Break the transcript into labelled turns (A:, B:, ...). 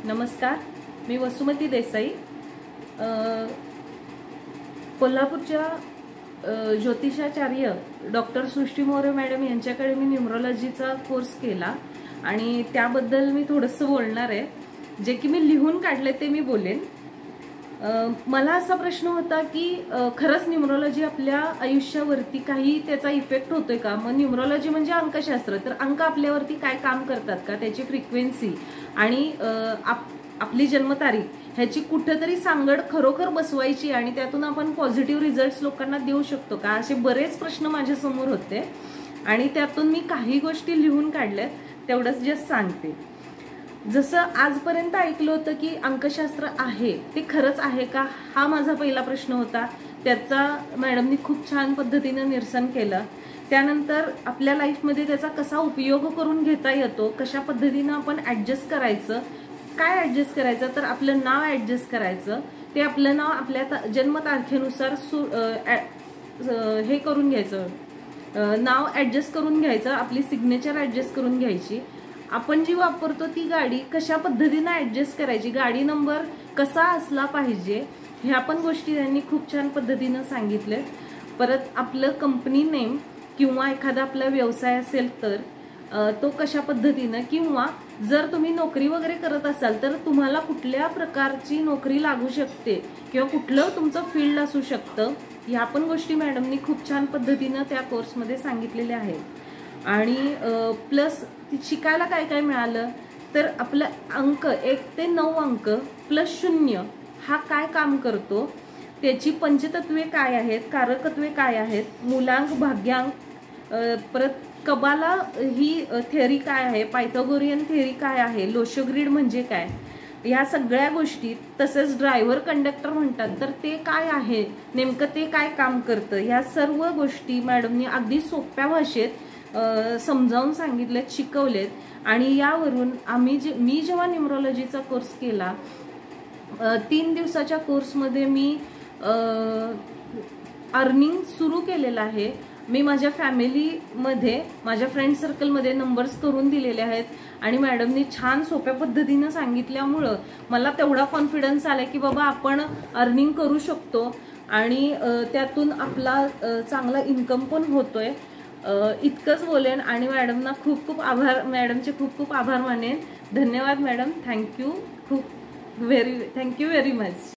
A: नमस्कार, मी वसुमती देसाई कोल्हापूरच्या ज्योतिषाचार्य डॉक्टर सृष्टी मोरे मॅडम यांच्याकडे मी न्यूमरोलॉजीचा कोर्स केला आणि त्याबद्दल मी थोडंसं बोलणार आहे. जे की मी लिहून काढले ते मी बोलेन. मला असा प्रश्न होता की खरंच न्यूमरोलॉजी आपल्या आयुष्यावरती काही त्याचा इफेक्ट होतोय का? मग न्यूमरोलॉजी म्हणजे अंकशास्त्र, तर अंक आपल्यावरती काय काम करतात का, त्याची फ्रिक्वेन्सी आणि आपली जन्मतारीख ह्याची कुठेतरी सांगड खरोखर बसवायची आणि त्यातून आपण पॉझिटिव्ह रिझल्ट्स लोकांना देऊ शकतो का, असे बरेच प्रश्न माझ्या समोर होते आणि त्यातून मी काही गोष्टी लिहून काढल्यात, तेवढंच जस्ट सांगते. जसं आजपर्यंत ऐकलं होतं की अंकशास्त्र आहे ते खरंच आहे का, हा माझा पहिला प्रश्न होता. त्याचा मॅडमनी खूप छान पद्धतीने निरसन केलं. त्यानंतर आपल्या लाईफमध्ये त्याचा कसा उपयोग करून घेता येतो, कशा पद्धतीनं आपण ऍडजस्ट करायचं, काय ऍडजस्ट करायचं, तर आपलं नाव ऍडजस्ट करायचं. ते आपलं नाव आपल्या जन्मतारखेनुसार हे करून घ्यायचं, नाव ऍडजस्ट करून घ्यायचं, आपली सिग्नेचर ऍडजस्ट करून घ्यायची. आपण जी वापरतो ती गाडी कशा पद्धतीने ऍडजस्ट करायची, गाडी नंबर कसा असला पाहिजे, ह्या पण गोष्टी त्यांनी खूप छान पद्धतीनं सांगितले. परत आपलं कंपनी नेम किंवा एखादा आपला व्यवसाय असेल तर तो कशा पद्धतीनं, किंवा जर तुम्ही नोकरी वगैरे करत असाल तर तुम्हाला कुठल्या प्रकारची नोकरी लागू शकते किंवा कुठलं तुमचं फील्ड असू शकतं, ह्या पण गोष्टी मॅडमनी खूप छान पद्धतीनं त्या कोर्समध्ये सांगितलेल्या आहेत. आणि प्लस शिकायला काय काय मिळालं तर आपलं अंक 1 ते 9 अंक प्लस 0 हा काय काम करतो, त्याची पंचतत्वे काय आहेत, कारकत्वे काय आहेत, मूलांक, भाग्यांक, परत कबाला ही थेअरी काय आहे, पायथागोरियन थेअरी काय आहे, लोशोग्रीड म्हणजे काय, ह्या सगळ्या गोष्टी. तसेच ड्रायव्हर कंडक्टर म्हणतात तर ते काय आहे, नेमकं ते काय काम करतं, ह्या सर्व गोष्टी मॅडमनी अगदी सोप्या भाषेत समजावून सांगितलेत, शिकवलेत. आणि यावरून मी जेव्हा न्यूमरोलॉजीचा कोर्स केला, 3 दिवसाच्या कोर्समध्ये मी अर्निंग सुरू केलेलं आहे. मी माझ्या फॅमिलीमध्ये, माझ्या फ्रेंड सर्कलमध्ये नंबर्स करून दिलेले आहेत आणि मॅडमनी छान सोप्या पद्धतीनं सांगितल्यामुळं मला तेवढा कॉन्फिडन्स आला की बाबा आपण अर्निंग करू शकतो आणि त्यातून आपला चांगला इन्कम पण होतोय. इतकंच बोलेन आणि मॅडमना खूप खूप आभार, मॅडमचे खूप खूप आभार मानेन. धन्यवाद मॅडम, थँक्यू व्हेरी मच.